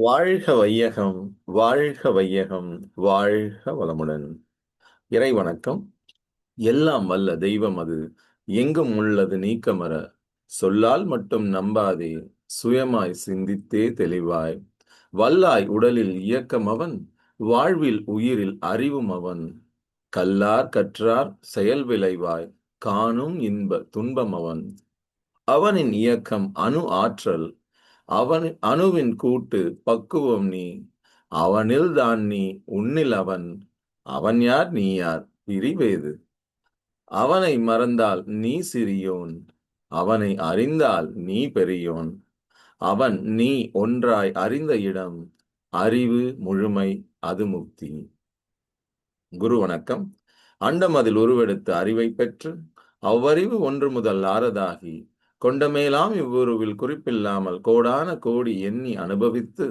வாழ்க வையகம், வாழ்க வையகம், வாழ்க வளமுடன். இறை வணக்கம். எல்லாம் வல்ல தெய்வம் அது, எங்கும் உள்ளது நீக்கமற. சொல்லால் மட்டும் நம்பாதே, சுயமாய் சிந்தித்தே தெளிவாய். வல்லாய் உடலில் இயக்கம் அவன், வாழ்வில் உயிரில் அறிவும் அவன். கல்லார் கற்றார் செயல் விளைவாய், காணும் இன்ப துன்பம் அவன். அவனின் இயக்கம் அணு ஆற்றல், அவன் அணுவின் கூட்டு பக்குவம் நீ. அவனில்தான் நீ, உன்னில் அவன். அவன் யார் நீ யார் பிரிவேது. அவனை மறந்தால் நீ சிறியோன், அவனை அறிந்தால் நீ பெரியோன். அவன் நீ ஒன்றாய் அறிந்த இடம், அறிவு முழுமை அது முக்தி. குரு வணக்கம். அண்டம் அதில் உருவெடுத்து அறிவை பெற்று அவ்வறிவு ஒன்று முதல் ஆறதாகி கொண்டமேலாம் இவ்வுருவில் குறிப்பில்லாமல் கோடான கோடி எண்ணி அனுபவித்து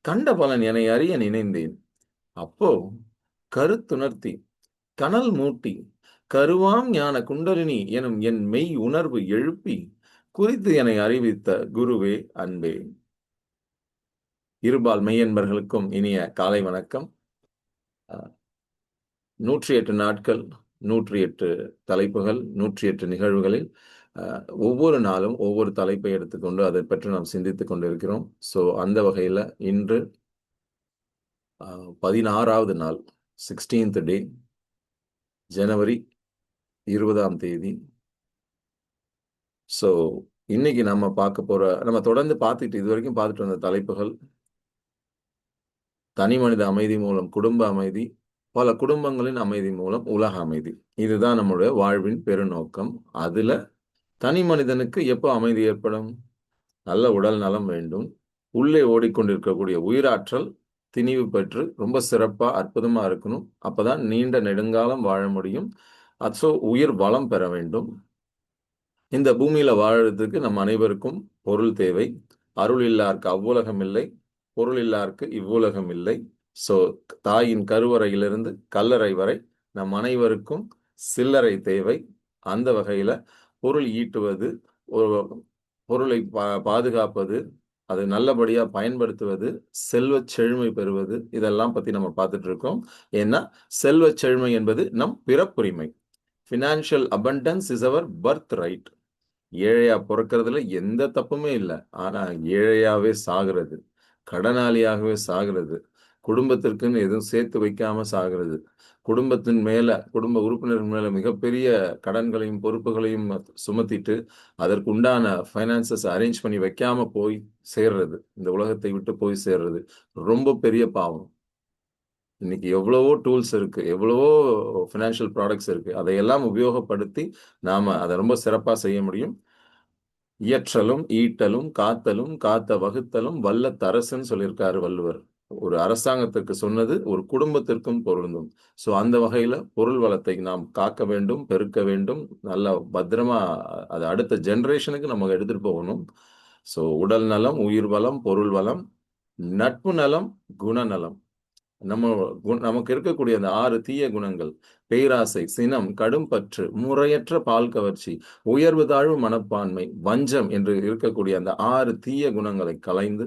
கண்ட பலன் என அறிய நினைந்தேன். அப்போ கருத்துணர்த்தி கனல் மூட்டி கருவாம் ஞான குண்டலினி எனும் என் மெய் உணர்வு எழுப்பி குறித்து என்னை அறிவித்த குருவே அன்பே. இருபால் மெய்யன்பர்களுக்கும் இனிய காலை வணக்கம். 108 நாட்கள், 108 தலைப்புகள், 108 நிகழ்வுகளில் ஒவ்வொரு நாளும் ஒவ்வொரு தலைப்பை எடுத்துக்கொண்டு அதை பற்றி நாம் சிந்தித்துக் கொண்டிருக்கிறோம். ஸோ அந்த வகையில் இன்று 16வது நாள், 16th டே, ஜனவரி 20ஆம் தேதி. ஸோ இன்னைக்கு நம்ம தொடர்ந்து இது வரைக்கும் பார்த்துட்டு வந்த தலைப்புகள் தனி மனித அமைதி மூலம் குடும்ப அமைதி, பல குடும்பங்களின் அமைதி மூலம் உலக அமைதி. இதுதான் நம்முடைய வாழ்வின் பெருநோக்கம். அதுல தனி மனிதனுக்கு எப்போ அமைதி ஏற்படும்? நல்ல உடல் நலம் வேண்டும், உள்ளே ஓடிக்கொண்டிருக்கக்கூடிய உயிராற்றல் திணிவு பெற்று ரொம்ப சிறப்பா அற்புதமா இருக்கணும். அப்பதான் நீண்ட நெடுங்காலம் வாழ முடியும். அச்சோ உயிர் வளம் பெற வேண்டும். இந்த பூமியில வாழறதுக்கு நம் அனைவருக்கும் பொருள் தேவை. அருள் இல்லாருக்கு அவ்வுலகம் இல்லை, பொருள் இல்லாருக்கு இவ்வுலகம் இல்லை. ஸோ தாயின் கருவறையிலிருந்து கல்லறை வரை நம் அனைவருக்கும் சில்லறை தேவை. அந்த வகையில பொருள் ஈட்டுவது, ஒரு பொருளை பாதுகாப்பது, அதை நல்லபடியா பயன்படுத்துவது, செல்வ செழுமை பெறுவது, இதெல்லாம் பத்தி நம்ம பார்த்துட்டு இருக்கோம். ஏன்னா செல்வ செழுமை என்பது நம் பிறப்புரிமை. Financial abundance is our birth right. ஏழையா பிறக்கிறதுல எந்த தப்புமே இல்லை. ஆனா ஏழையாவே சாகிறது, கடனாளியாகவே சாகிறது, குடும்பத்திற்குன்னு எதுவும் சேர்த்து வைக்காம சாகிறது, குடும்பத்தின் மேல குடும்ப உறுப்பினர்கள் மேல மிகப்பெரிய கடன்களையும் பொறுப்புகளையும் சுமத்திட்டு அதற்கு உண்டான ஃபைனான்சஸ் அரேஞ்ச் பண்ணி வைக்காம போய் சேர்றது, இந்த உலகத்தை விட்டு போய் சேர்றது ரொம்ப பெரிய பாவம். இன்னைக்கு எவ்வளவோ டூல்ஸ் இருக்கு, எவ்வளவோ ஃபினான்ஷியல் ப்ராடக்ட்ஸ் இருக்கு. அதையெல்லாம் உபயோகப்படுத்தி நாம அதை ரொம்ப சிறப்பா செய்ய முடியும். இயற்றலும் ஈட்டலும் காத்தலும் காத்த வகுத்தலும் வல்ல தரசுன்னு சொல்லியிருக்காரு வள்ளுவர். ஒரு அரசாங்கத்திற்கு சொன்னது ஒரு குடும்பத்திற்கும் பொருந்தும். ஸோ அந்த வகையில பொருள் வளத்தை நாம் காக்க வேண்டும், பெருக்க வேண்டும், நல்லா பத்திரமா அது அடுத்த ஜெனரேஷனுக்கு நம்ம எடுத்துட்டு போகணும். ஸோ உடல் நலம், உயிர் வளம், பொருள் வளம், நட்பு நலம், குணநலம். நமக்கு இருக்கக்கூடிய அந்த 6 தீய குணங்கள், பேராசை, சினம், கடும் பற்று, முறையற்ற பால் கவர்ச்சி, உயர்வு தாழ்வு மனப்பான்மை, வஞ்சம் என்று இருக்கக்கூடிய அந்த 6 தீய குணங்களை களைந்து,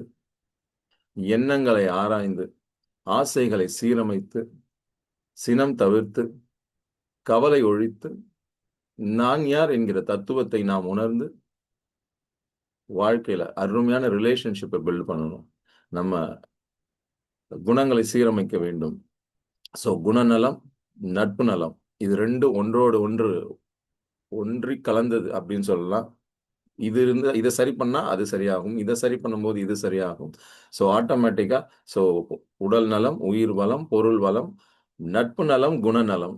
எண்ணங்களை ஆராய்ந்து, ஆசைகளை சீரமைத்து, சினம் தவிர்த்து, கவலை ஒழித்து, நான் யார் என்கிற தத்துவத்தை நாம் உணர்ந்து வாழ்க்கையில அருமையான ரிலேஷன்ஷிப்பை பில்ட் பண்ணணும். நம்ம குணங்களை சீரமைக்க வேண்டும். ஸோ குணநலம், நட்பு நலம், இது ரெண்டும் ஒன்றோடு ஒன்று ஒன்றி கலந்தது அப்படின்னு சொல்லலாம். இதை சரி பண்ணா அது சரியாகும், இதை சரி பண்ணும்போது இது சரியாகும். ஸோ ஆட்டோமேட்டிக்கா ஸோ உடல் நலம், உயிர் வளம், பொருள் வளம், நட்பு நலம், குணநலம்,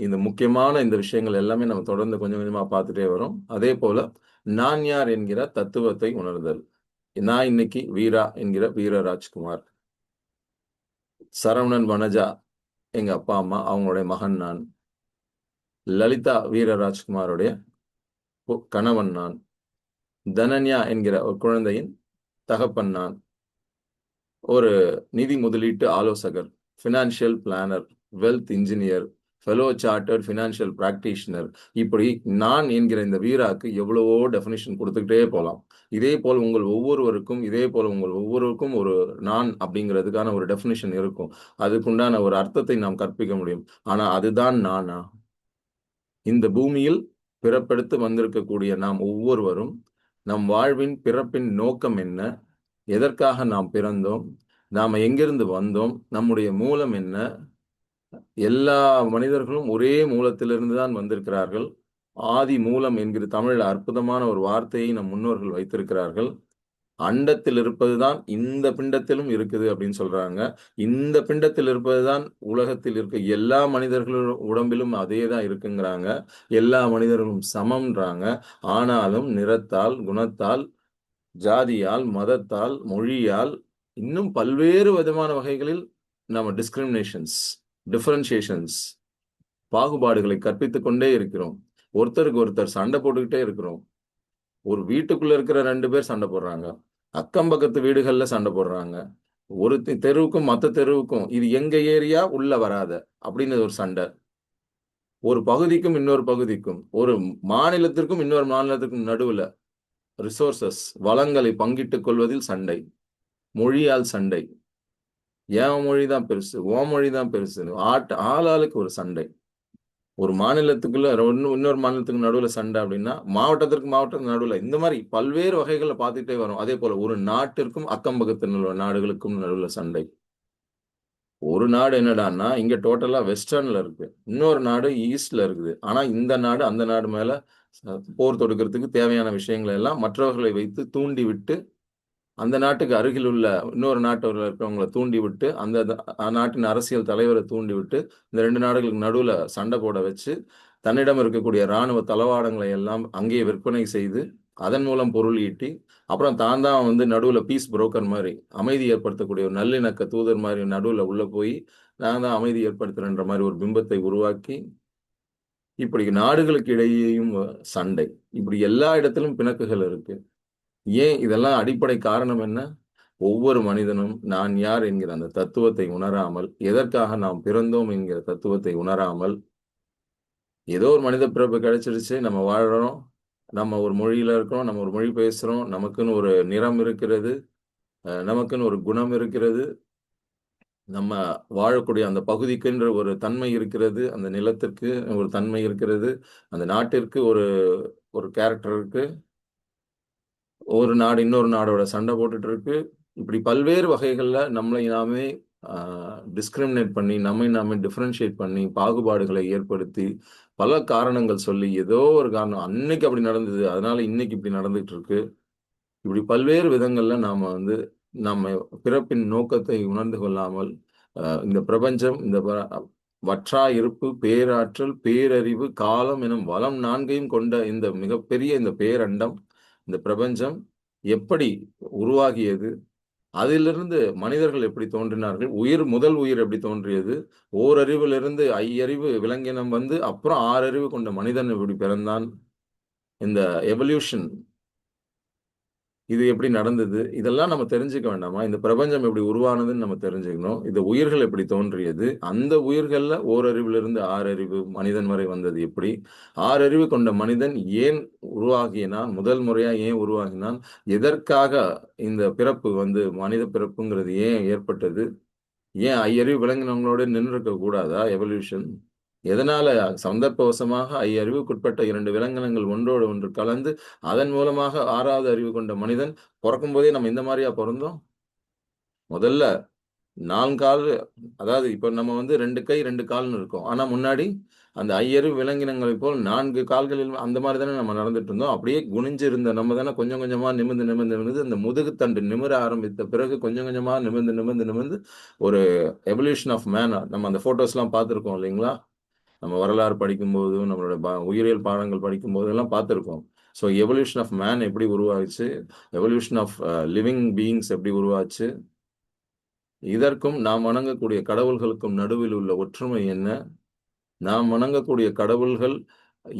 இந்த முக்கியமான இந்த விஷயங்கள் எல்லாமே நம்ம தொடர்ந்து கொஞ்சம் கொஞ்சமா பார்த்துட்டே வரும். அதே போல நான் யார் என்கிற தத்துவத்தை உணர்தல். நான் இன்னைக்கு வீரா என்கிற வீரராஜ்குமார், சரவணன் வனஜா எங்க அப்பா அம்மா, அவங்களுடைய மகன் நான். லலிதா வீரராஜ்குமாரோடைய கணவன் நான். தனன்யா என்கிற ஒரு குழந்தையின் தகப்பன் நான். ஒரு நிதி முதலீட்டு ஆலோசகர், financial planar, wealth engineer, fellow chartered financial practitioner, இப்படி நான் என்கிற இந்த வீராக்கு எவ்வளவோ டெஃபினிஷன் கொடுத்துக்கிட்டே போகலாம். இதே போல் உங்கள் ஒவ்வொருவருக்கும் ஒரு நான் அப்படிங்கிறதுக்கான ஒரு டெஃபினிஷன் இருக்கும். அதுக்குண்டான ஒரு அர்த்தத்தை நாம் கற்பிக்க முடியும். ஆனா அதுதான் நானா? இந்த பூமியில் பிறப்பெடுத்து வந்திருக்கக்கூடிய நாம் ஒவ்வொருவரும் நம் வாழ்வின் பிறப்பின் நோக்கம் என்ன? எதற்காக நாம் பிறந்தோம்? நாம எங்கிருந்து வந்தோம்? நம்முடைய மூலம் என்ன? எல்லா மனிதர்களும் ஒரே மூலத்திலிருந்து தான் வந்திருக்கிறார்கள். ஆதி மூலம் என்கிற தமிழ்ல அற்புதமான ஒரு வார்த்தையை நம் முன்னோர்கள் வைத்திருக்கிறார்கள். அண்டத்தில் இருப்பதுதான் இந்த பிண்டத்திலும் இருக்குது அப்படின்னு சொல்றாங்க. இந்த பிண்டத்தில் இருப்பதுதான் உலகத்தில் இருக்க எல்லா மனிதர்களும் உடம்பிலும் அதே தான் இருக்குங்கிறாங்க. எல்லா மனிதர்களும் சமம்ன்றாங்க. ஆனாலும் நிறத்தால், குணத்தால், ஜாதியால், மதத்தால், மொழியால், இன்னும் பல்வேறு விதமான வகைகளில் நம்ம டிஃபரன்ஷியேஷன்ஸ், பாகுபாடுகளை கற்பித்துக் கொண்டே இருக்கிறோம். ஒருத்தருக்கு ஒருத்தர் சண்டை போட்டுக்கிட்டே இருக்கிறோம். ஒரு வீட்டுக்குள்ள இருக்கிற 2 பேர் சண்டை போடுறாங்க. அக்கம் பக்கத்து வீடுகள்ல சண்டை போடுறாங்க. ஒரு தெருவுக்கும் மத்த தெருவுக்கும் இது எங்க ஏரியா உள்ள வராத அப்படின்னு ஒரு சண்டை. ஒரு பகுதிக்கும் இன்னொரு பகுதிக்கும், ஒரு மாநிலத்திற்கும் இன்னொரு மாநிலத்திற்கும் நடுவுல ரிசோர்சஸ் வளங்களை பங்கிட்டுக் கொள்வதில் சண்டை. மொழியால் சண்டை. என் மொழி தான் பெருசு, உன் மொழி தான் பெருசு. ஆளாளுக்கு ஒரு சண்டை. ஒரு மாநிலத்துக்குள்ள இன்னொரு மாநிலத்துக்கு நடுவுல சண்டை அப்படின்னா, மாவட்டத்துக்கு நடுவுல இந்த மாதிரி பல்வேறு வகைகளை பார்த்துட்டே வரும். அதே போல ஒரு நாட்டிற்கும் அக்கம் பக்கத்தில் உள்ள நாடுகளுக்கும் நடுவுல சண்டை. ஒரு நாடு என்னடான்னா இங்க டோட்டலா வெஸ்டர்ன்ல இருக்கு, இன்னொரு நாடு ஈஸ்ட்ல இருக்குது. ஆனா இந்த நாடு அந்த நாடு மேல போர் தொடுக்கிறதுக்கு தேவையான விஷயங்களை எல்லாம் மற்றவர்களை வைத்து தூண்டி விட்டு, அந்த நாட்டுக்கு அருகில் உள்ள இன்னொரு நாட்டில் இருக்கிறவங்களை தூண்டி விட்டு, அந்த நாட்டின் அரசியல் தலைவரை தூண்டி விட்டு, இந்த 2 நாடுகளுக்கு நடுவுல சண்டை போட வச்சு, தன்னிடம் இருக்கக்கூடிய இராணுவ தளவாடங்களை எல்லாம் அங்கேயே விற்பனை செய்து, அதன் மூலம் பொருள் ஈட்டி, அப்புறம் தான் தான் வந்து நடுவுல பீஸ் புரோக்கர் மாதிரி, அமைதி ஏற்படுத்தக்கூடிய ஒரு நல்லிணக்க தூதர் மாதிரி நடுவுல உள்ள போய், நான் தான் அமைதி ஏற்படுத்துறேன்ற மாதிரி ஒரு பிம்பத்தை உருவாக்கி, இப்படி நாடுகளுக்கு இடையேயும் சண்டை. இப்படி எல்லா இடத்திலும் பிணக்குகள் இருக்கு. ஏன் இதெல்லாம் அடிப்படை காரணம் என்ன? ஒவ்வொரு மனிதனும் நான் யார் என்கிற அந்த தத்துவத்தை உணராமல், எதற்காக நாம் பிறந்தோம் என்கிற தத்துவத்தை உணராமல், ஏதோ ஒரு மனித பிறப்பு கிடைச்சிருச்சு, நம்ம வாழ்றோம், நம்ம ஒரு மொழியில இருக்கிறோம், நம்ம ஒரு மொழி பேசுறோம், நமக்குன்னு ஒரு நிறம் இருக்கிறது, நமக்குன்னு ஒரு குணம் இருக்கிறது, நம்ம வாழக்கூடிய அந்த பகுதிக்குன்ற ஒரு தன்மை இருக்கிறது, அந்த நிலத்திற்கு ஒரு தன்மை இருக்கிறது, அந்த நாட்டிற்கு ஒரு ஒரு கேரக்டர் இருக்கு. ஒரு நாடு இன்னொரு நாடோட சண்டை போட்டுட்டு இருக்கு. இப்படி பல்வேறு வகைகள்ல நம்மளை நாமே டிஸ்கிரிமினேட் பண்ணி, நம்மை நாமே டிஃபரன்ஷியேட் பண்ணி, பாகுபாடுகளை ஏற்படுத்தி, பல காரணங்கள் சொல்லி, ஏதோ ஒரு காரணம் அன்னைக்கு அப்படி நடந்தது, அதனால இன்னைக்கு இப்படி நடந்துட்டு இருக்கு. இப்படி பல்வேறு விதங்கள்ல நாம வந்து நம்ம பிறப்பின் நோக்கத்தை உணர்ந்து கொள்ளாமல், இந்த பிரபஞ்சம், இந்த வற்றா இருப்பு, பேராற்றல், பேரறிவு, காலம் எனும் வளம் 4ஐயும் கொண்ட இந்த மிகப்பெரிய இந்த பேரண்டம், இந்த பிரபஞ்சம் எப்படி உருவாகியது? அதிலிருந்து மனிதர்கள் எப்படி தோன்றினார்கள்? முதல் உயிர் எப்படி தோன்றியது? ஓரறிவிலிருந்து ஐயறிவு விலங்கினம் வந்து, அப்புறம் 6 அறிவு கொண்ட மனிதன் எப்படி பிறந்தான்? இந்த எவல்யூஷன் இது எப்படி நடந்தது? இதெல்லாம் நம்ம தெரிஞ்சுக்க வேண்டாமா? இந்த பிரபஞ்சம் எப்படி உருவானதுன்னு நம்ம தெரிஞ்சுக்கணும். இந்த உயிர்கள் எப்படி தோன்றியது? அந்த உயிர்கள்ல ஓரறிவிலிருந்து 6 அறிவு மனிதன் வரை வந்தது எப்படி? 6 அறிவு கொண்ட மனிதன் ஏன் உருவாகினான்? முதல் முறையா ஏன் உருவாகினான்? எதற்காக இந்த பிறப்பு வந்து மனித பிறப்புங்கிறது ஏன் ஏற்பட்டது? ஏன் ஐயறிவு விலங்கினங்களோட நின்றுருக்க கூடாதா எவல்யூஷன்? எதனால சந்தர்ப்பவசமாக ஐயறிவுக்குட்பட்ட 2 விலங்கினங்கள் ஒன்றோடு ஒன்று கலந்து, அதன் மூலமாக 6வது அறிவு கொண்ட மனிதன் பொறக்கும்போதே நம்ம இந்த மாரியா பொறந்தோம்? முதல்ல 4 கால், அதாவது இப்ப நம்ம வந்து 2 கை 2 கால்னு இருக்கோம். ஆனா முன்னாடி அந்த ஐயறிவு விலங்கினங்களைப் போல் 4 கால்களில் அந்த மாரி தானே நம்ம நடந்துட்டு இருந்தோம். அப்படியே குனிஞ்சு இருந்த நம்ம தானே கொஞ்சம் கொஞ்சமா நிமிர்ந்து அந்த முதுகுத்தண்டு நிமிர ஆரம்பித்த பிறகு கொஞ்சம் கொஞ்சமா நிமிர்ந்து ஒரு எவல்யூஷன் ஆஃப் மேன் நம்ம அந்த ஃபோட்டோஸ்லாம் பார்த்திருக்கோம் இல்லைங்களா? நம்ம வரலாறு படிக்கும்போதும், நம்மளோட உயிரியல் பாடங்கள் படிக்கும்போது எல்லாம் பார்த்திருக்கோம். ஸோ எவல்யூஷன் ஆஃப் மேன் எப்படி உருவாச்சு? எவல்யூஷன் ஆஃப் லிவிங் பீயிங்ஸ் எப்படி உருவாச்சு? இதற்கும் நாம் வணங்கக்கூடிய கடவுள்களுக்கும் நடுவில் உள்ள ஒற்றுமை என்ன? நாம் வணங்கக்கூடிய கடவுள்கள்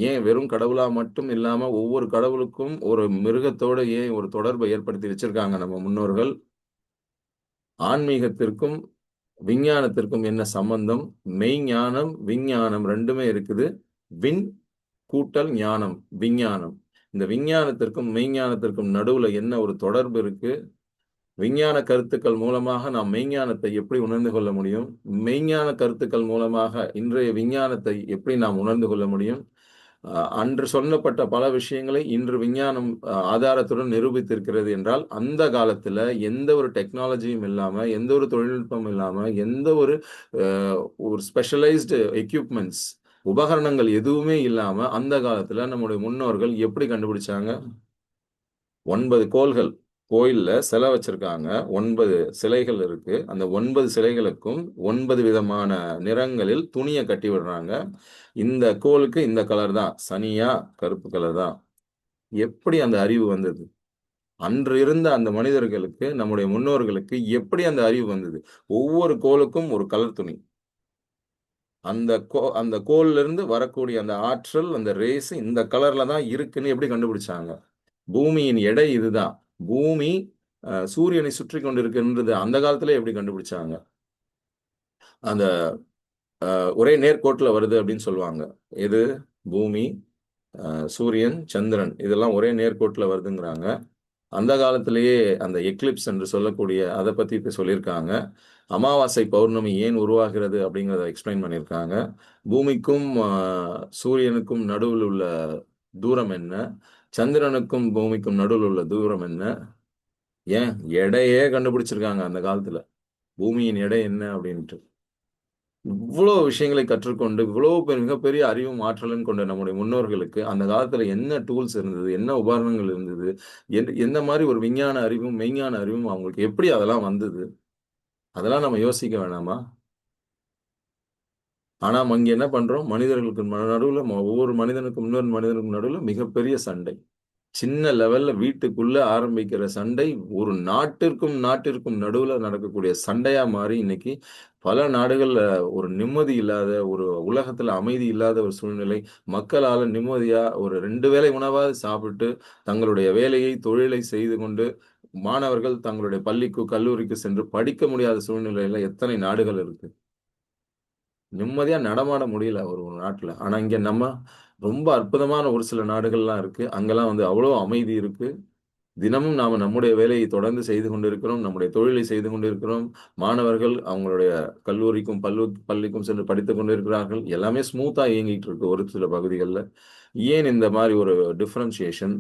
ஏன் வெறும் கடவுளா மட்டும் இல்லாம, ஒவ்வொரு கடவுளுக்கும் ஒரு மிருகத்தோட ஏன் ஒரு தொடர்பை ஏற்படுத்தி வச்சிருக்காங்க நம்ம முன்னோர்கள்? ஆன்மீகத்திற்கும் விஞ்ஞானத்திற்கும் என்ன சம்பந்தம்? மெய்ஞானம், விஞ்ஞானம் ரெண்டுமே இருக்குது. விண் கூட்டல் ஞானம், விஞ்ஞானம். இந்த விஞ்ஞானத்திற்கும் மெய்ஞானத்திற்கும் நடுவுல என்ன ஒரு தொடர்பு இருக்கு? விஞ்ஞான கருத்துக்கள் மூலமாக நாம் மெய்ஞானத்தை எப்படி உணர்ந்து கொள்ள முடியும்? மெய்ஞான கருத்துக்கள் மூலமாக இன்றைய விஞ்ஞானத்தை எப்படி நாம் உணர்ந்து கொள்ள முடியும்? அன்று சொல்லப்பட்ட பல விஷயங்களை இன்று விஞ்ஞானம் ஆதாரத்துடன் நிரூபித்திருக்கிறது என்றால், அந்த காலத்துல எந்த ஒரு டெக்னாலஜியும் இல்லாம, எந்த ஒரு தொழில்நுட்பம் இல்லாம, எந்த ஒரு அ ஒரு ஸ்பெஷலைஸ்டு எக்யூப்மென்ட்ஸ், உபகரணங்கள் எதுவுமே இல்லாம, அந்த காலத்துல நம்முடைய முன்னோர்கள் எப்படி கண்டுபிடிச்சாங்க? 9 கோள்கள். கோயில்ல சிலை வச்சிருக்காங்க. 9 சிலைகள் இருக்கு. அந்த 9 சிலைகளுக்கும் 9 விதமான நிறங்களில் துணிய கட்டி விடுறாங்க. இந்த கோளுக்கு இந்த கலர் தான். சனியா கருப்பு கலர் தான். எப்படி அந்த அறிவு வந்தது? அன்று இருந்த அந்த மனிதர்களுக்கு, நம்முடைய முன்னோர்களுக்கு எப்படி அந்த அறிவு வந்தது? ஒவ்வொரு கோளுக்கும் ஒரு கலர் துணி. அந்த கோள்ல இருந்து வரக்கூடிய அந்த ஆற்றல், அந்த ரேஸ் இந்த கலர்ல தான் இருக்குன்னு எப்படி கண்டுபிடிச்சாங்க? பூமியின் எடை இதுதான். பூமி சூரியனை சுற்றிக் கொண்டிருக்கின்றது அந்த காலத்திலே எப்படி கண்டுபிடிச்சாங்க? அந்த ஒரே நேர்கோட்டுல வருது அப்படின்னு சொல்லுவாங்க. எது? பூமி, சூரியன், சந்திரன் இதெல்லாம் ஒரே நேர்கோட்டுல வருதுங்கிறாங்க. அந்த காலத்திலேயே அந்த எக்லிப்ஸ் என்று சொல்லக்கூடிய அத பத்தி இப்ப சொல்லியிருக்காங்க. அமாவாசை, பௌர்ணமி ஏன் உருவாகிறது அப்படிங்கிறத எக்ஸ்பிளைன் பண்ணியிருக்காங்க. பூமிக்கும் சூரியனுக்கும் நடுவில் உள்ள தூரம் என்ன? சந்திரனுக்கும் பூமிக்கும் நடுவில் உள்ள தூரம் என்ன? ஏன் எடையே கண்டுபிடிச்சிருக்காங்க அந்த காலத்துல. பூமியின் எடை என்ன அப்படின்ட்டு. இவ்வளோ விஷயங்களை கற்றுக்கொண்டு, இவ்வளோ மிகப்பெரிய அறிவும் ஆற்றலும் கொண்ட நம்முடைய முன்னோர்களுக்கு, அந்த காலத்துல என்ன டூல்ஸ் இருந்தது? என்ன உபகரணங்கள் இருந்தது? எந்த மாரி ஒரு விஞ்ஞான அறிவும், மெய்ஞான அறிவும் அவங்களுக்கு எப்படி அதெல்லாம் வந்தது? அதெல்லாம் நம்ம யோசிக்க வேணாமா? ஆனா, இங்க என்ன பண்றோம்? மனிதர்களுக்கு நடுவுல ஒவ்வொரு மனிதனுக்கும் இன்னொரு மனிதனுக்கும் நடுவுல மிகப்பெரிய சண்டை. சின்ன லெவல்ல வீட்டுக்குள்ள ஆரம்பிக்கிற சண்டை, ஒரு நாட்டிற்கும் நாட்டிற்கும் நடுவுல நடக்கக்கூடிய சண்டையா மாறி இன்னைக்கு பல நாடுகள்ல ஒரு நிம்மதி இல்லாத, ஒரு உலகத்துல அமைதி இல்லாத ஒரு சூழ்நிலை. மக்களால நிம்மதியா ஒரு 2 வேளை உணவாவது சாப்பிட்டு, தங்களுடைய வேலையை, தொழிலை செய்து கொண்டு, மாணவர்கள் தங்களுடைய பள்ளிக்கு, கல்லூரிக்கு சென்று படிக்க முடியாத சூழ்நிலையில எத்தனை நாடுகள் இருக்கு. நிம்மதியா நடமாட முடியல ஒரு ஒரு நாட்ல. ஆனா இங்க நம்ம ரொம்ப அற்புதமான ஒரு சில நாடுகள்லாம் இருக்கு. அங்கலாம் வந்து அவ்வளோ அமைதி இருக்கு. தினமும் நாம நம்முடைய வேலையை தொடர்ந்து செய்து கொண்டிருக்கிறோம். நம்முடைய தொழிலை செய்து கொண்டிருக்கிறோம். மாணவர்கள் அவங்களுடைய கல்லூரிக்கும், பள்ளிக்கும் சென்று படித்துக் கொண்டிருக்கிறார்கள். எல்லாமே ஸ்மூத்தா இயங்கிட்டு இருக்கு ஒரு சில பகுதிகள்ல. ஏன் இந்த மாரி ஒரு டிஃபரன்ஷியேஷன்?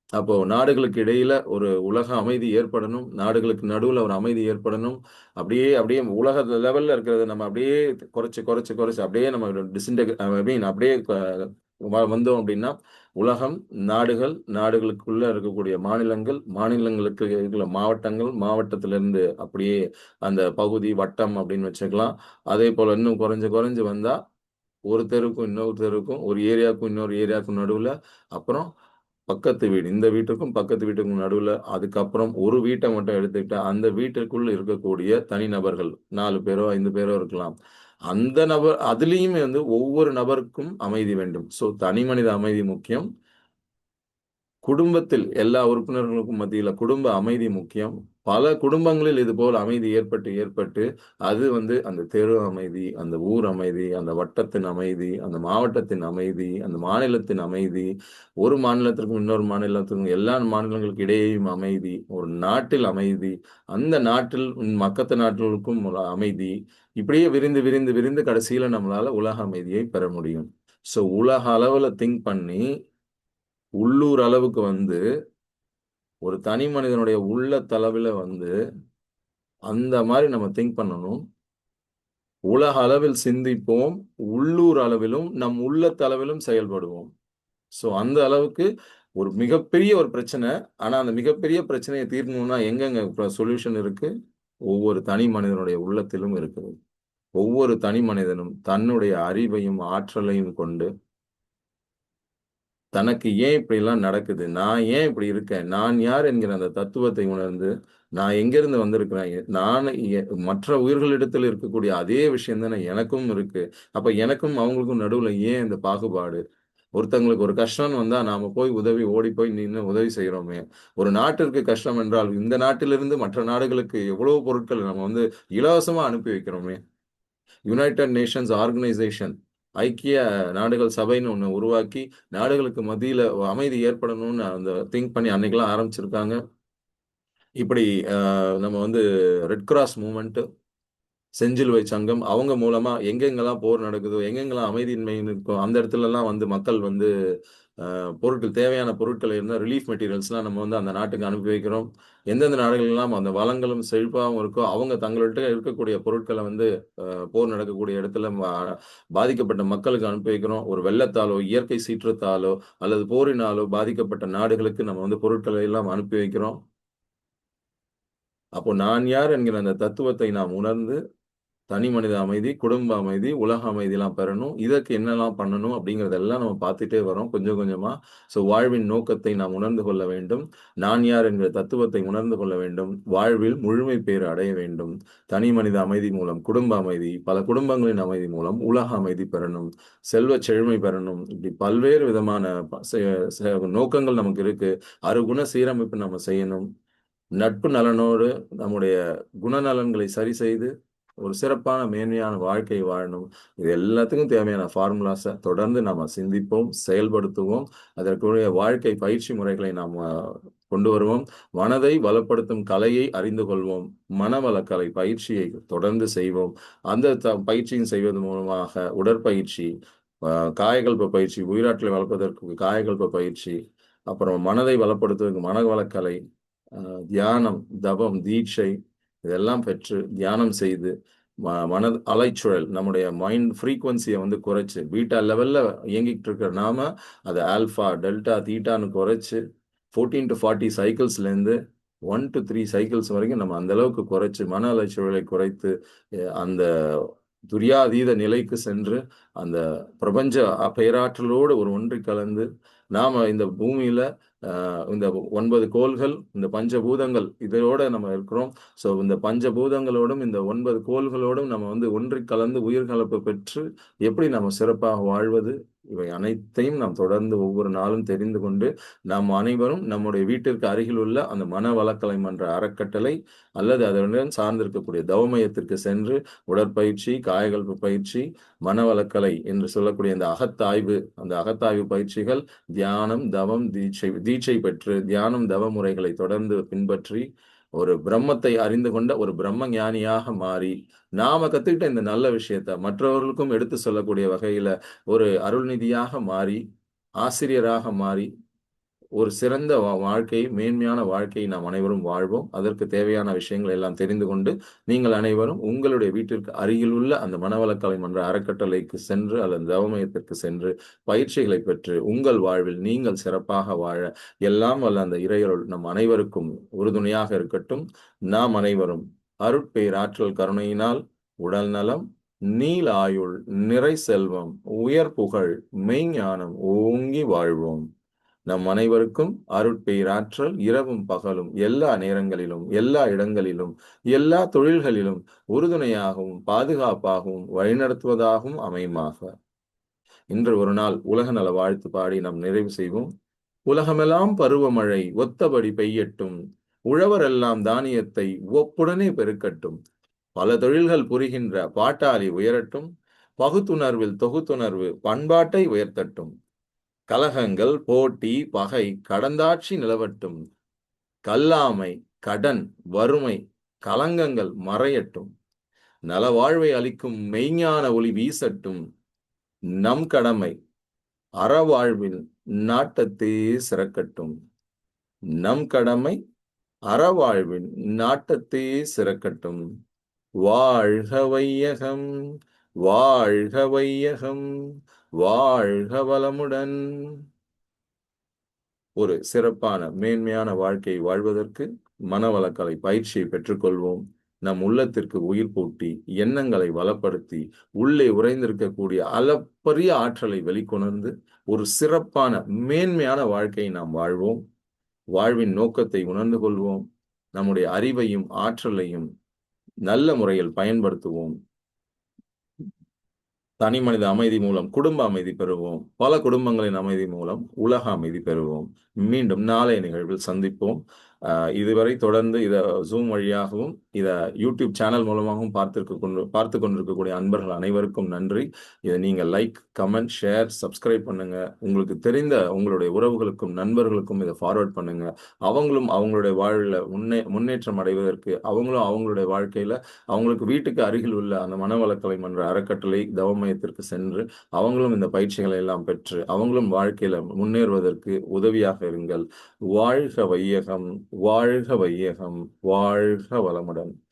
அப்போ நாடுகளுக்கு இடையில ஒரு உலக அமைதி ஏற்படணும். நாடுகளுக்கு நடுவுல ஒரு அமைதி ஏற்படணும். அப்படியே அப்படியே உலக லெவல்ல இருக்கிறத நம்ம அப்படியே குறைச்சு அப்படியே நம்ம ஐ மீன் அப்படியே வந்தோம் அப்படின்னா, உலகம், நாடுகள், நாடுகளுக்குள்ள இருக்கக்கூடிய மாநிலங்கள், மாநிலங்களுக்கு இருக்கிற மாவட்டங்கள், மாவட்டத்திலிருந்து அப்படியே அந்த பகுதி, வட்டம் அப்படின்னு வச்சுக்கலாம். அதேபோல இன்னும் குறைஞ்சு குறைஞ்சு வந்தா, ஒரு தெருவுக்கும் இன்னொரு தெருவுக்கும், ஒரு ஏரியாவுக்கும் இன்னொரு ஏரியாவுக்கும் நடுவுல, அப்புறம் பக்கத்து வீடு. இந்த வீட்டுக்கும், பக்கத்து வீட்டுக்கும் நடுவுல, அதுக்கப்புறம் ஒரு வீட்ட மட்டும் எடுத்துக்கிட்டா, அந்த வீட்டிற்குள் இருக்கக்கூடிய தனிநபர்கள் 4 பேரோ, 5 பேரோ இருக்கலாம். அந்த நபர் அதிலேயுமே வந்து ஒவ்வொரு நபருக்கும் அமைதி வேண்டும். ஸோ தனிமனித அமைதி முக்கியம். குடும்பத்தில் எல்லா உறுப்பினர்களுக்கும் மத்தியில குடும்ப அமைதி முக்கியம். பல குடும்பங்களில் இதுபோல் அமைதி ஏற்பட்டு, அது வந்து அந்த தெரு அமைதி, அந்த ஊர் அமைதி, அந்த வட்டத்தின் அமைதி, அந்த மாவட்டத்தின் அமைதி, அந்த மாநிலத்தின் அமைதி, ஒரு மாநிலத்திற்கும் இன்னொரு மாநிலத்திற்கும் எல்லா மாநிலங்களுக்கு இடையேயும் அமைதி, ஒரு நாட்டில் அமைதி, அந்த நாட்டில் பக்கத்து நாடுகளுக்கும் ஒரு அமைதி. இப்படியே விரிந்து, விரிந்து, விரிந்து கடைசியில நம்மளால உலக அமைதியை பெற முடியும். ஸோ உலக அளவுல திங்க் பண்ணி உள்ளூர் அளவுக்கு வந்து, ஒரு தனி மனிதனுடைய உள்ளத்தளவில வந்து, அந்த மாரி நம்ம திங்க் பண்ணணும். உலக அளவில் சிந்திப்போம். உள்ளூர் அளவிலும், நம் உள்ளத்தளவிலும் செயல்படுவோம். ஸோ அந்த அளவுக்கு ஒரு மிகப்பெரிய ஒரு பிரச்சனை. ஆனா, அந்த மிகப்பெரிய பிரச்சனைய தீர்க்கணும்னா எங்கங்க இப்ப சொல்யூஷன் இருக்கு? ஒவ்வொரு தனி மனிதனுடைய உள்ளத்திலும் இருக்கிறது. ஒவ்வொரு தனி மனிதனும் தன்னுடைய அறிவையும், ஆற்றலையும் கொண்டு தனக்கு ஏன் இப்படிலாம் நடக்குது? நான் ஏன் இப்படி இருக்கேன்? நான் யார் என்கிற அந்த தத்துவத்தை உணர்ந்து, நான் எங்கிருந்து வந்திருக்கிறேன்? நான் மற்ற உயிர்களிடத்தில் இருக்கக்கூடிய அதே விஷயம் தானே எனக்கும் இருக்கு. அப்ப எனக்கும் அவங்களுக்கும் நடுவுல ஏன் இந்த பாகுபாடு? ஒருத்தங்களுக்கு ஒரு கஷ்டம் வந்தா நாம போய் ஓடி போய் நின்று உதவி செய்கிறோமே. ஒரு நாட்டிற்கு கஷ்டம் என்றால் இந்த நாட்டிலிருந்து மற்ற நாடுகளுக்கு எவ்வளவு பொருட்கள் நம்ம இலவசமா அனுப்பி வைக்கிறோமே. யுனைடெட் நேஷன்ஸ் ஆர்கனைசேஷன், ஐக்கிய நாடுகள் சபைன்னு ஒண்ணு உருவாக்கி நாடுகளுக்கு மத்தியில அமைதி ஏற்படணும்னு திங்க் பண்ணி அன்னைக்கெல்லாம் ஆரம்பிச்சிருக்காங்க. இப்படி நம்ம ரெட் கிராஸ் மூவ்மெண்ட், செஞ்சிலுவை சங்கம் அவங்க மூலமா எங்கெங்கெல்லாம் போர் நடக்குதோ, எங்கெங்கெல்லாம் அமைதியின்மை இருக்கோ அந்த இடத்துலலாம் மக்கள் பொருட்கள், தேவையான பொருட்கள் இருந்தால் ரிலீஃப் மெட்டீரியல்ஸ்லாம் நம்ம அந்த நாட்டுக்கு அனுப்பி வைக்கிறோம். எந்தெந்த நாடுகளெல்லாம் அந்த வளங்களும் செழிப்பாகவும் இருக்கோ அவங்க தங்கள்கிட்ட இருக்கக்கூடிய பொருட்களை போர் நடக்கக்கூடிய இடத்துல பாதிக்கப்பட்ட மக்களுக்கு அனுப்பி வைக்கிறோம். ஒரு வெள்ளத்தாலோ, இயற்கை சீற்றத்தாலோ அல்லது போரினாலோ பாதிக்கப்பட்ட நாடுகளுக்கு நம்ம பொருட்களை எல்லாம் அனுப்பி வைக்கிறோம். அப்போ நான் யார் என்கிற அந்த தத்துவத்தை நாம் உணர்ந்து தனி மனித அமைதி, குடும்ப அமைதி, உலக அமைதிலாம் பெறணும். இதற்கு என்னலாம் பண்ணணும் அப்படிங்கிறதெல்லாம் நம்ம பார்த்துட்டே வரோம் கொஞ்சம் கொஞ்சமா. வாழ்வின் நோக்கத்தை நாம் உணர்ந்து கொள்ள வேண்டும். நான் யார் என்கிற தத்துவத்தை உணர்ந்து கொள்ள வேண்டும். வாழ்வில் முழுமை பேறு அடைய வேண்டும். தனி மனித அமைதி மூலம் குடும்ப அமைதி, பல குடும்பங்களின் அமைதி மூலம் உலக அமைதி பெறணும். செல்வச் செழுமை பெறணும். இப்படி பல்வேறு விதமான நோக்கங்கள் நமக்கு இருக்கு. அறுகுண சீரமைப்பு நம்ம செய்யணும். நட்பு நலனோடு நம்முடைய குணநலன்களை சரி செய்து ஒரு சிறப்பான மேன்மையான வாழ்க்கை வாழணும். இது எல்லாத்துக்கும் தேவையான ஃபார்முலாஸை தொடர்ந்து நாம சிந்திப்போம், செயல்படுத்துவோம். அதற்குரிய வாழ்க்கை பயிற்சி முறைகளை நாம் கொண்டு வருவோம். மனதை வளப்படுத்தும் கலையை அறிந்து கொள்வோம். மனவளக்கலை பயிற்சியை தொடர்ந்து செய்வோம். அந்த பயிற்சியும் செய்வது மூலமாக உடற்பயிற்சி, காயகல்ப பயிற்சி, உயிராற்றலை வளர்ப்பதற்கு காயகல்ப பயிற்சி, அப்புறம் மனதை வளப்படுத்துவதற்கு மனவளக்கலை, தியானம், தவம், தீட்சை இதெல்லாம் பெற்று தியானம் செய்து மனது அலைச்சுழல், நம்முடைய மைண்ட் ஃப்ரீக்வன்சியை குறைச்சு பீட்டா லெவல்ல இயங்கிட்டு இருக்கிற நாம அதை ஆல்ஃபா, டெல்டா, தீட்டான்னு குறைச்சு 14 to 40 சைக்கிள்ஸ்லேருந்து 1 to 3 சைக்கிள்ஸ் வரைக்கும் நம்ம அந்த அளவுக்கு குறைச்சு மன அலைச்சுழலை குறைத்து அந்த துரியாதீத நிலைக்கு சென்று அந்த பிரபஞ்ச பேராற்றலோடு ஒரு ஒன்றி கலந்து நாம இந்த பூமியில இந்த 9 கோள்கள், இந்த பஞ்சபூதங்கள் இதோட நம்ம இருக்கிறோம். இந்த பஞ்சபூதங்களோடும் இந்த 9 கோள்களோடும் நம்ம ஒன்றி கலந்து உயிர்கலப்பு பெற்று எப்படி நம்ம சிறப்பாக வாழ்வது, இவை அனைத்தையும் நாம் தொடர்ந்து ஒவ்வொரு நாளும் தெரிந்து கொண்டு நாம் அனைவரும் நம்முடைய வீட்டிற்கு அருகில் உள்ள அந்த மன வளக்கலை மன்ற அறக்கட்டளை அல்லது அதனுடன் சார்ந்திருக்கக்கூடிய தவமயத்திற்கு சென்று உடற்பயிற்சி, காயகல்ப பயிற்சி, மனவளக்கலை என்று சொல்லக்கூடிய அந்த அகத்தாய்வு பயிற்சிகள், தியானம், தவம், தீட்சை பெற்று தியானம், தவ முறைகளை தொடர்ந்து பின்பற்றி ஒரு பிரம்மத்தை அறிந்து கொண்ட ஒரு பிரம்ம ஞானியாக மாறி நாம கத்துக்கிட்ட இந்த நல்ல விஷயத்த மற்றவர்களுக்கும் எடுத்து சொல்லக்கூடிய வகையில ஒரு அருள்நிதியாக மாறி, ஆசிரியராக மாறி ஒரு சிறந்த வாழ்க்கையை, மேன்மையான வாழ்க்கையை நாம் அனைவரும் வாழ்வோம். அதற்கு தேவையான விஷயங்களை எல்லாம் தெரிந்து கொண்டு நீங்கள் அனைவரும் உங்களுடைய வீட்டிற்கு அருகில் உள்ள அந்த மனவளக்கலை மன்ற அறக்கட்டளைக்கு சென்று அல்லது தவமயத்திற்கு சென்று பயிற்சிகளை பெற்று உங்கள் வாழ்வில் நீங்கள் சிறப்பாக வாழ எல்லாம் வல்ல அந்த இறையருள் நம் அனைவருக்கும் உறுதுணையாக இருக்கட்டும். நாம் அனைவரும் அருட்பேராற்றல் கருணையினால் உடல் நலம், நீள் ஆயுள், நிறை செல்வம், உயர் புகழ், மெய்ஞானம் ஓங்கி வாழ்வோம். நம் அனைவருக்கும் அருட்பேராற்றல் இரவும் பகலும் எல்லா நேரங்களிலும், எல்லா இடங்களிலும், எல்லா தொழில்களிலும் உறுதுணையாகவும் பாதுகாப்பாகவும் வழிநடத்துவதாகவும் அமையுமாக. இன்று ஒரு நாள் உலக நல வாழ்த்து பாடி நாம் நிறைவு செய்வோம். உலகமெல்லாம் பருவமழை ஒத்தபடி பெய்யட்டும், உழவரெல்லாம் தானியத்தை ஒப்புடனே பெருக்கட்டும், பல தொழில்கள் புரிகின்ற பாட்டாளி உயரட்டும், பகுத்துணர்வில் தொகுத்துணர்வு பண்பாட்டை உயர்த்தட்டும், கலகங்கள், போட்டி, பகை கடந்தாட்சி நிலவட்டும், கல்லாமை, கடன், வறுமை, கலங்கங்கள் மறையட்டும், நலவாழ்வை அளிக்கும் மெய்ஞான ஒளி வீசட்டும், நம் கடமை அறவாழ்வில் நாட்டத்தே சிறக்கட்டும், நம் கடமை அறவாழ்வின் நாட்டத்தே சிறக்கட்டும். வாழ்க வையகம், வாழ்க வையகம், வாழ்க வளமுடன். ஒரு சிறப்பான மேன்மையான வாழ்க்கையை வாழ்வதற்கு மனவளக்கலை பயிற்சியை பெற்றுக்கொள்வோம். நம் உள்ளத்திற்கு உயிர் பூட்டி எண்ணங்களை வளப்படுத்தி உள்ளே உறைந்திருக்கக்கூடிய அளப்பரிய ஆற்றலை வெளிக்கொணர்ந்து ஒரு சிறப்பான மேன்மையான வாழ்க்கையை நாம் வாழ்வோம். வாழ்வின் நோக்கத்தை உணர்ந்து கொள்வோம். நம்முடைய அறிவையும் ஆற்றலையும் நல்ல முறையில் பயன்படுத்துவோம். தனி மனித அமைதி மூலம் குடும்ப அமைதி பெறுவோம். பல குடும்பங்களின் அமைதி மூலம் உலக அமைதி பெறுவோம். மீண்டும் நாளைய நிகழ்வில் சந்திப்போம். இதுவரை தொடர்ந்து இத Zoom வழியாகவும், இத YouTube சேனல் மூலமாகவும் பார்த்துக் கொண்டிருக்கக்கூடிய அன்பர்கள் அனைவருக்கும் நன்றி. இத நீங்க லைக், கமெண்ட், ஷேர், சப்ஸ்கிரைப் பண்ணுங்க. உங்களுக்கு தெரிந்த உங்களுடைய உறவுகளுக்கும், நண்பர்களுக்கும் இத ஃபார்வர்ட் பண்ணுங்க. அவங்களும் அவங்களுடைய வாழ்வுல முன்னேற்றம் அடைவதற்கு, அவங்களும் அவங்களுடைய வாழ்க்கையில அவங்களுக்கு வீட்டுக்கு அருகில் உள்ள அந்த மனவளக்கலை மன்ற அறக்கட்டளை தவ மையத்திற்கு சென்று அவங்களும் இந்த பயிற்சிகளை எல்லாம் பெற்று அவங்களும் வாழ்க்கையில முன்னேறுவதற்கு உதவியாக இருங்கள். வாழ்க வையகம், வாழ்க வையகம், வாழ்க வளமுடன்.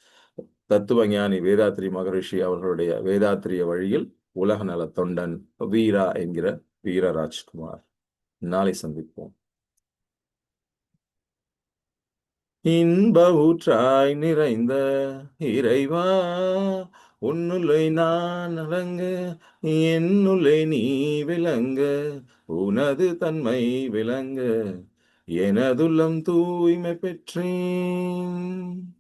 தத்துவஞானி வேதாத்ரி மகரிஷி அவர்களுடைய வேதாத்திரிய வழியில் உலக நல தொண்டன் வீரா என்கிற வீரராஜ்குமார். நாளை சந்திப்போம். இன்ப ஊற்றாய் நிறைந்த இறைவா, உன்னுள்ளே நான் அடங்க, என்னுள்ளே நீ விளங்க, உனது தன்மை விளங்க, எனதுள்ளம் தூய்மை பெற்றேன்.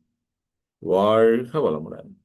வாழ்க வளமுடன்.